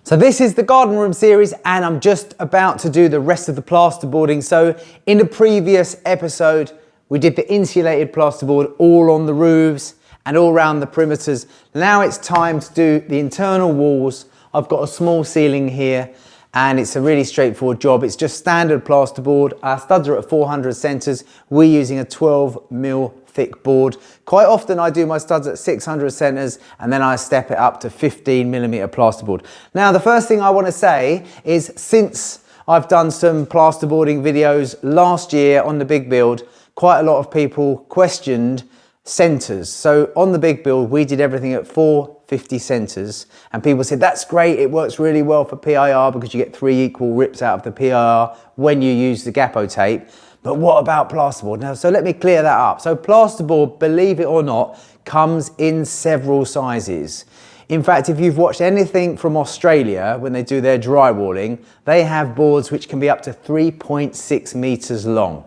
So this is the garden room series and I'm just about to do the rest of the plasterboarding. So in the previous episode, we did the insulated plasterboard all on the roofs and all around the perimeters. Now it's time to do the internal walls. I've got a small ceiling here and it's a really straightforward job. It's just standard plasterboard. Our studs are at 400 centers. We're using a 12mm thick board. Quite often I do my studs at 600 centers and then I step it up to 15mm plasterboard. Now the first thing I want to say is, since I've done some plasterboarding videos last year on the big build, quite a lot of people questioned centers. So on the big build we did everything at 450 centers and people said that's great, it works really well for PIR because you get 3 equal rips out of the PIR when you use the Gapo tape. But what about plasterboard? Now, so let me clear that up. So plasterboard, believe it or not, comes in several sizes. In fact, if you've watched anything from Australia, when they do their drywalling, they have boards which can be up to 3.6 meters long.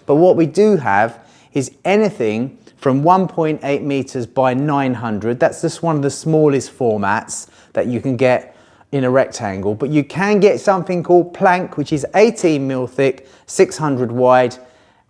But what we do have is anything from 1.8 meters by 900. That's just one of the smallest formats that you can get in a rectangle, but you can get something called plank, which is 18mm thick, 600 wide,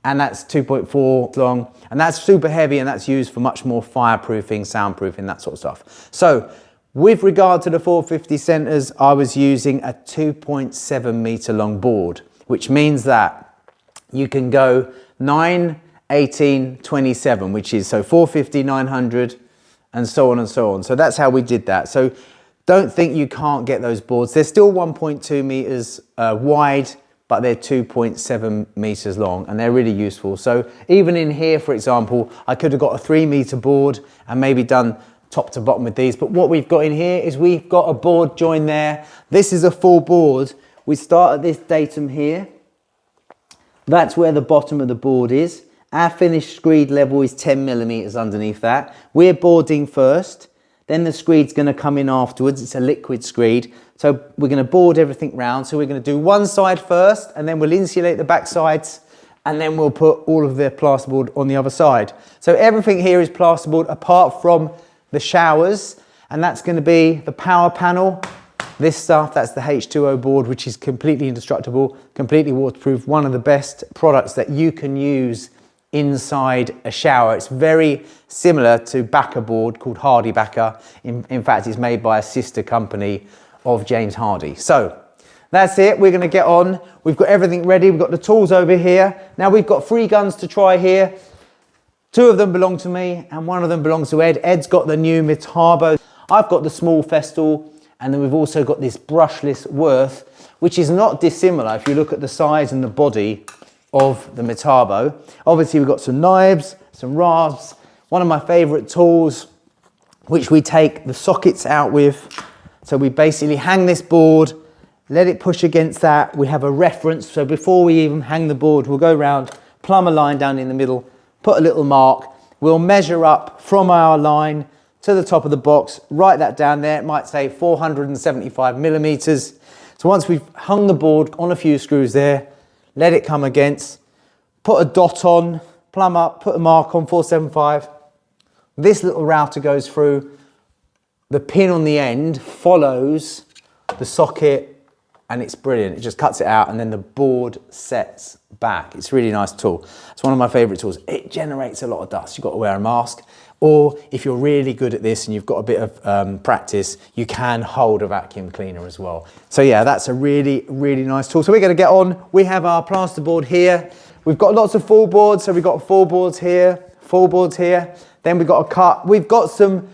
and that's 2.4 long, and that's super heavy, and that's used for much more fireproofing, soundproofing, that sort of stuff. So with regard to the 450 centers, I was using a 2.7 meter long board, which means that you can go 9, 18, 27, which is so 450, 900, and so on and so on. So that's how we did that. So don't think you can't get those boards. They're still 1.2 meters wide, but they're 2.7 meters long, and they're really useful. So even in here, for example, I could have got a 3-meter board and maybe done top to bottom with these. But what we've got in here is we've got a board join there. This is a full board. We start at this datum here. That's where the bottom of the board is. Our finished screed level is 10mm underneath that. We're boarding first. Then the screed's going to come in afterwards. It's a liquid screed. So we're going to board everything round. So we're going to do one side first, and then we'll insulate the back sides, and then we'll put all of the plasterboard on the other side. So everything here is plasterboard apart from the showers, and that's going to be the power panel. This stuff, that's the H2O board, which is completely indestructible, completely waterproof, one of the best products that you can use inside a shower. It's very similar to backer board called Hardy Backer. In fact, it's made by a sister company of James Hardy. So that's it. We're going to get on. We've got everything ready. We've got the tools over here. Now we've got 3 guns to try here. 2 of them belong to me and 1 of them belongs to Ed. Ed's got the new Metabo. I've got the small Festool, and then we've also got this brushless Worth, which is not dissimilar if you look at the size and the body of the Metabo. Obviously we've got some knives, some rasps, one of my favorite tools which we take the sockets out with. So we basically hang this board, let it push against that. We have a reference, so before we even hang the board, we'll go around, plumb a line down in the middle, put a little mark. We'll measure up from our line to the top of the box, write that down there. It might say 475mm. So once we've hung the board on a few screws there, let it come against, put a dot on, plumb up, put a mark on 475. This little router goes through, the pin on the end follows the socket, and it's brilliant. It just cuts it out and then the board sets back. It's a really nice tool. It's one of my favorite tools. It generates a lot of dust. You've got to wear a mask, or if you're really good at this and you've got a bit of practice, you can hold a vacuum cleaner as well. So yeah, that's a really, really nice tool. So we're going to get on. We have our plasterboard here. We've got lots of full boards. So we've got full boards here, full boards here. Then we've got a cut. We've got some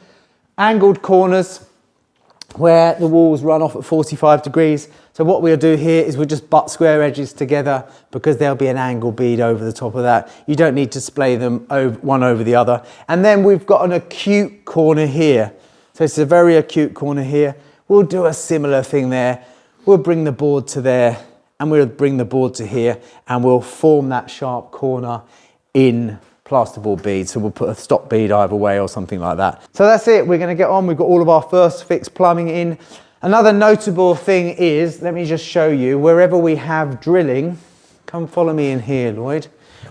angled corners where the walls run off at 45 degrees. So what we'll do here is we'll just butt square edges together because there'll be an angle bead over the top of that. You don't need to splay them one over the other. And then we've got an acute corner here. So it's a very acute corner here. We'll do a similar thing there. We'll bring the board to there and we'll bring the board to here and we'll form that sharp corner in plasterboard bead. So we'll put a stop bead either way or something like that. So that's it. We're going to get on. We've got all of our first fix plumbing in. Another notable thing is, let me just show you, wherever we have drilling, come follow me in here, Lloyd.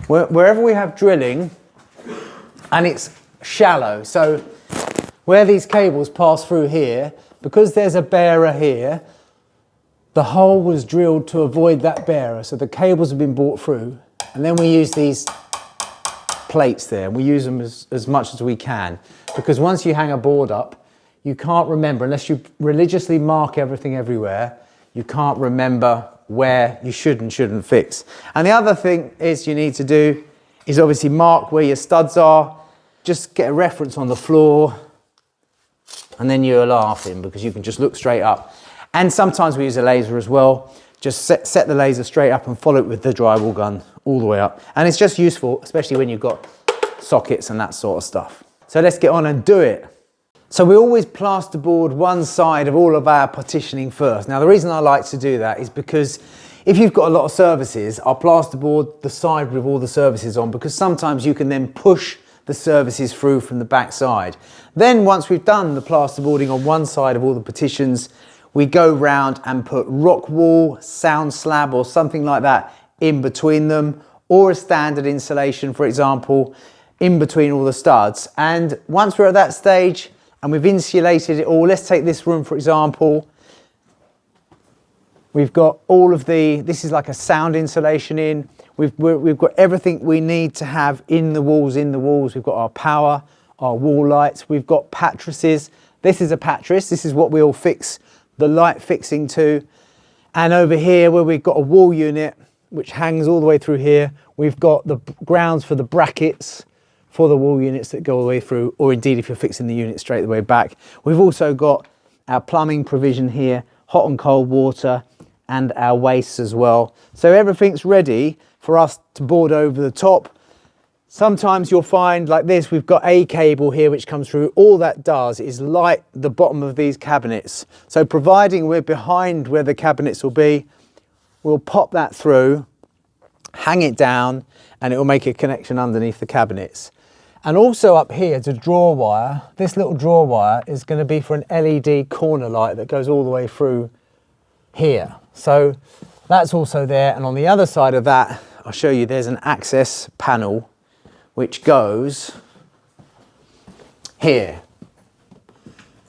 Wherever we have drilling and it's shallow, so where these cables pass through here, because there's a bearer here, the hole was drilled to avoid that bearer. So the cables have been brought through, and then we use these plates there, and we use them as much as we can, because once you hang a board up, you can't remember, unless you religiously mark everything everywhere, you can't remember where you should and shouldn't fix. And the other thing is you need to do is obviously mark where your studs are, just get a reference on the floor, and then you're laughing because you can just look straight up. And sometimes we use a laser as well. Just set the laser straight up and follow it with the drywall gun all the way up. And it's just useful, especially when you've got sockets and that sort of stuff. So let's get on and do it. So we always plasterboard one side of all of our partitioning first. Now the reason I like to do that is because if you've got a lot of surfaces, I'll plasterboard the side with all the surfaces on, because sometimes you can then push the surfaces through from the back side. Then once we've done the plasterboarding on one side of all the partitions, we go round and put rock wool, sound slab or something like that in between them, or a standard insulation, for example, in between all the studs. And once we're at that stage and we've insulated it all, let's take this room for example, we've got all of this is like a sound insulation in. We've got everything we need to have in the walls. We've got our power, our wall lights, we've got pattresses. This is a pattress, this is what we'll fix the light fixing to. And over here where we've got a wall unit which hangs all the way through here, we've got the grounds for the brackets for the wall units that go all the way through, or indeed if you're fixing the unit straight the way back. We've also got our plumbing provision here, hot and cold water, and our wastes as well. So everything's ready for us to board over the top. Sometimes you'll find like this, we've got a cable here which comes through. All that does is light the bottom of these cabinets. So providing we're behind where the cabinets will be, we'll pop that through, hang it down, and it will make a connection underneath the cabinets. And also up here to draw wire, this little draw wire is going to be for an LED corner light that goes all the way through here. So that's also there. And on the other side of that, I'll show you, there's an access panel which goes here.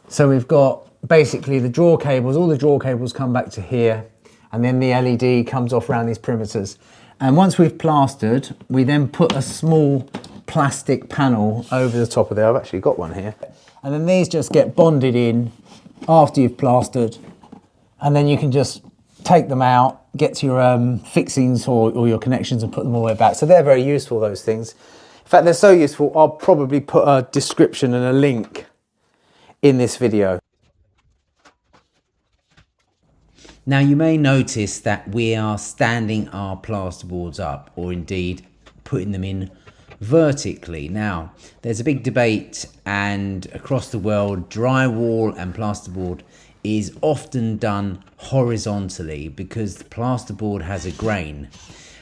So we've got basically the draw cables, all the draw cables come back to here, and then the LED comes off around these perimeters. And once we've plastered, we then put a small plastic panel over the top of there. I've actually got one here. And then these just get bonded in after you've plastered, and then you can just take them out, get to your fixings or your connections and put them all the way back. So they're very useful, those things. In fact, they're so useful, I'll probably put a description and a link in this video. Now you may notice that we are standing our plasterboards up, or indeed putting them in vertically. Now there's a big debate, and across the world drywall and plasterboard is often done horizontally because the plasterboard has a grain.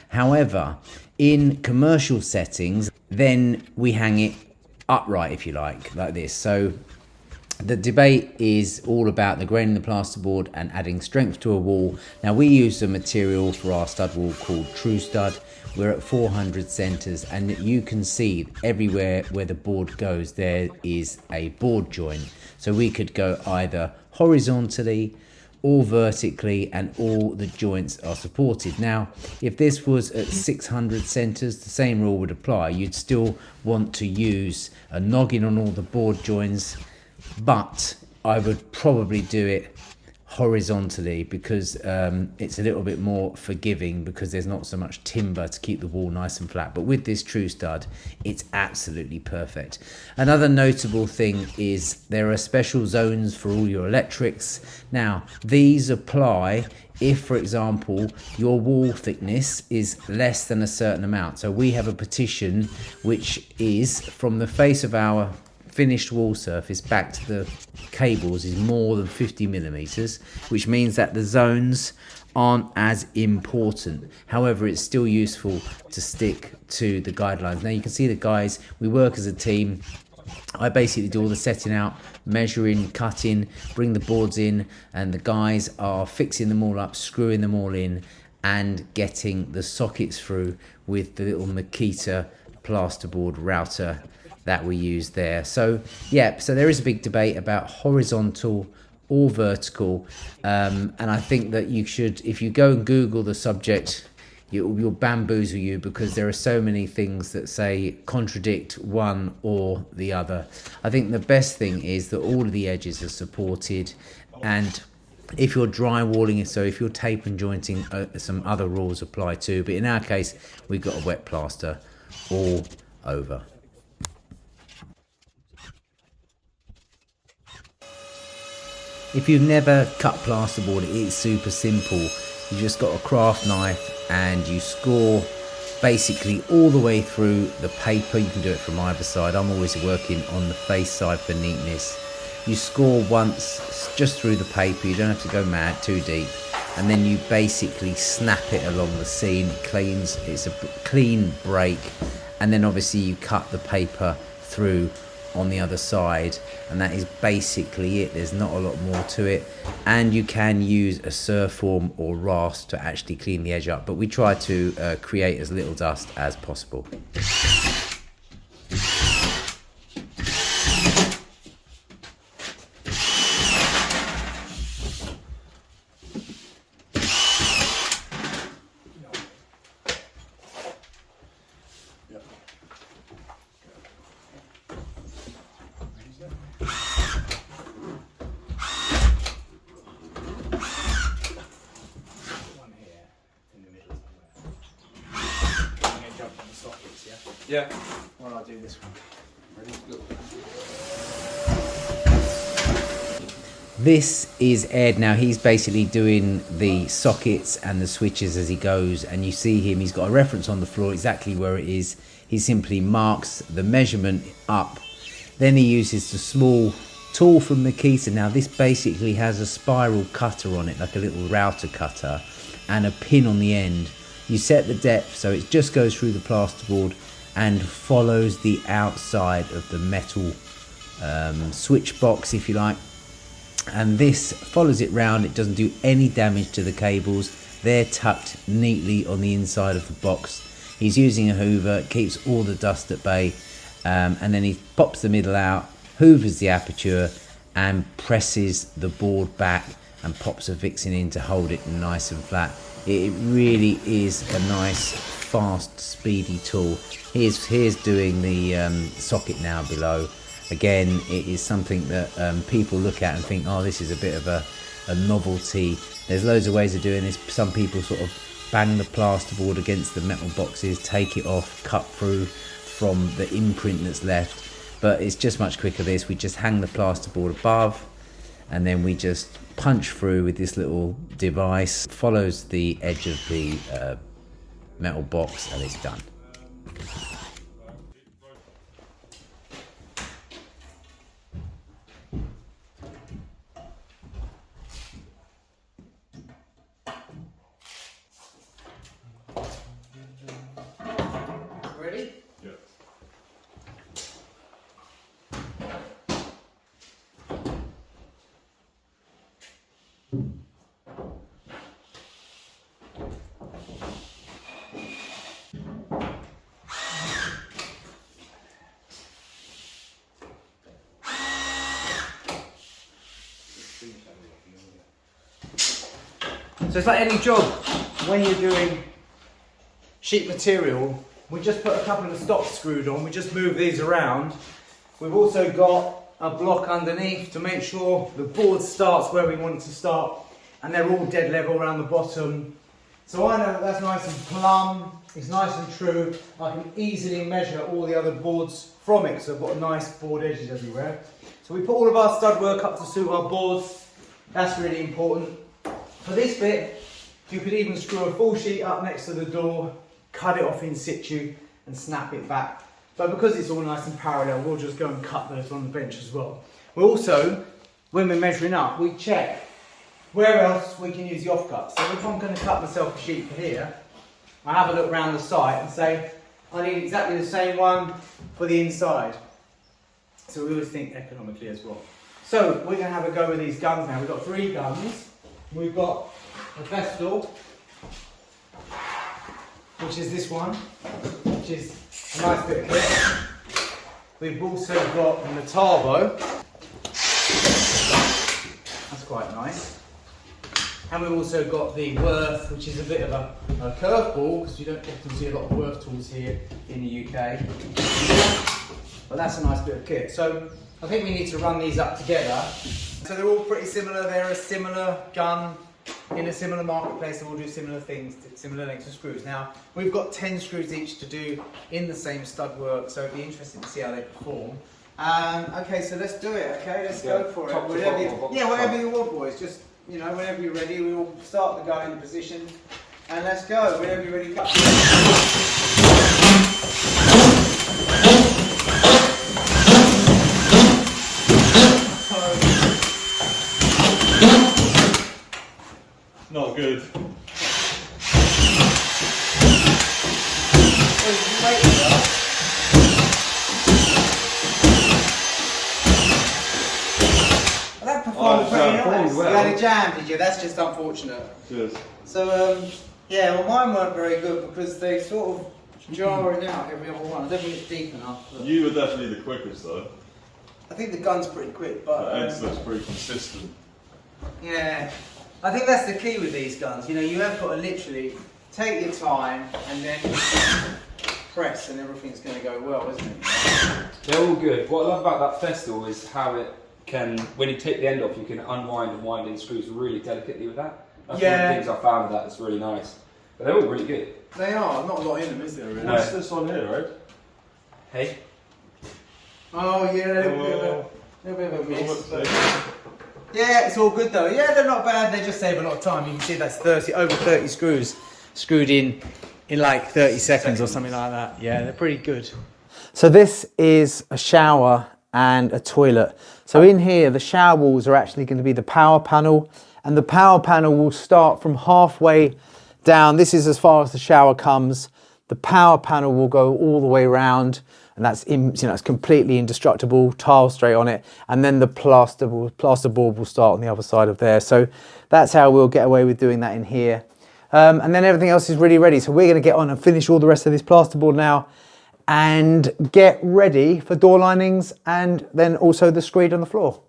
However, in commercial settings, then we hang it upright, if you like this. So the debate is all about the grain in the plasterboard and adding strength to a wall. Now we use a material for our stud wall called True Stud. We're at 400 centers, and you can see everywhere where the board goes there is a board joint. So we could go either horizontally or vertically, and all the joints are supported. Now if this was at 600 centers, the same rule would apply. You'd still want to use a noggin on all the board joints, but I would probably do it horizontally because it's a little bit more forgiving, because there's not so much timber to keep the wall nice and flat. But with this True Stud, it's absolutely perfect. Another notable thing is there are special zones for all your electrics. Now these apply if, for example, your wall thickness is less than a certain amount. So we have a partition which is from the face of our finished wall surface back to the cables is more than 50 millimeters, which means that the zones aren't as important. However, it's still useful to stick to the guidelines. Now you can see the guys, we work as a team. I basically do all the setting out, measuring, cutting, bring the boards in, and the guys are fixing them all up, screwing them all in, and getting the sockets through with the little Makita plasterboard router that we use there. So yeah, so there is a big debate about horizontal or vertical. And I think that you should, if you go and Google the subject, you'll bamboozle you, because there are so many things that say contradict one or the other. I think the best thing is that all of the edges are supported, and if you're drywalling, so if you're tape and jointing, some other rules apply too. But in our case, we've got a wet plaster all over. If you've never cut plasterboard, it is super simple. You just got a craft knife and you score basically all the way through the paper. You can do it from either side. I'm always working on the face side for neatness. You score once just through the paper. You don't have to go mad too deep. And then you basically snap it along the seam. It's a clean break. And then obviously you cut the paper through on the other side, and that is basically it. There's not a lot more to it, and you can use a Surform or rasp to actually clean the edge up, but we try to create as little dust as possible. Yeah. Well, I'll do this one. Ready? Go. This is Ed. Now he's basically doing the sockets and the switches as he goes, and you see him, he's got a reference on the floor exactly where it is. He simply marks the measurement up, then he uses the small tool from Makita. Now this basically has a spiral cutter on it, like a little router cutter, and a pin on the end. You set the depth so it just goes through the plasterboard and follows the outside of the metal switch box, if you like. And this follows it round. It doesn't do any damage to the cables. They're tucked neatly on the inside of the box. He's using a hoover, keeps all the dust at bay, and then he pops the middle out, hoovers the aperture, and presses the board back and pops a vixen in to hold it nice and flat. It really is a nice, fast, speedy tool. Here's doing the socket now below. Again, it is something that people look at and think, oh, this is a bit of a novelty. There's loads of ways of doing this. Some people sort of bang the plasterboard against the metal boxes, take it off, cut through from the imprint that's left. But it's just much quicker this. We just hang the plasterboard above, and then we just punch through with this little device. Follows the edge of the metal box, and it's done. Ready? Yeah. So it's like any job, when you're doing sheet material, we just put a couple of stops screwed on, we just move these around. We've also got a block underneath to make sure the board starts where we want it to start, and they're all dead level around the bottom. So I know that that's nice and plumb, it's nice and true. I can easily measure all the other boards from it, so I've got nice board edges everywhere. So we put all of our stud work up to suit our boards. That's really important. For this bit, you could even screw a full sheet up next to the door, cut it off in situ and snap it back. But because it's all nice and parallel, we'll just go and cut those on the bench as well. We also, when we're measuring up, we check where else we can use the offcut. So if I'm going to cut myself a sheet for here, I have a look around the site and say, I need exactly the same one for the inside. So we always think economically as well. So we're going to have a go with these guns now. We've got 3 guns. We've got a Vestal, which is this one, which is a nice bit of kit. We've also got a Metabo. That's quite nice. And we've also got the Worth, which is a bit of a curveball, because you don't often see a lot of Worth tools here in the UK. But that's a nice bit of kit. So I think we need to run these up together. So they're all pretty similar. They're a similar gun in a similar marketplace, and we'll do similar things, similar lengths of screws. Now, we've got 10 screws each to do in the same stud work, so it'd be interesting to see how they perform. Okay, so let's do it, okay? Let's go for it. Whatever you want, boys. Just, you know, whenever you're ready, we will start the gun in position, and let's go. Whenever you're ready, go. Not good. That performed pretty nice. Well. You had a jam, did you? That's just unfortunate. Cheers. So, yeah, well, mine weren't very good because they sort of jarring out every other one. I don't think it's deep enough. You were definitely the quickest though. I think the gun's pretty quick, but Ed's looks pretty consistent. yeah, I think that's the key with these guns. You know, you have got to literally take your time and then press, and everything's going to go well, isn't it? They're all good. What I love about that Festool is how it can, when you take the end off, you can unwind and wind in screws really delicately with that. That's one of the things I found with that that's really nice. But they're all really good. They are. Not a lot in them, is there? Really? No. What's this one here, Ed? Hey? Oh yeah, a little bit of a miss. But yeah, it's all good though. Yeah, they're not bad. They just save a lot of time. You can see that's over 30 screws screwed in like 30 seconds or something like that. Yeah, they're pretty good. So this is a shower and a toilet. So in here, the shower walls are actually going to be the power panel, and the power panel will start from halfway down. This is as far as the shower comes. The power panel will go all the way around, and that's it's completely indestructible, tile straight on it, and then the plasterboard will start on the other side of there. So that's how we'll get away with doing that in here. And then everything else is really ready. So we're going to get on and finish all the rest of this plasterboard now and get ready for door linings and then also the screed on the floor.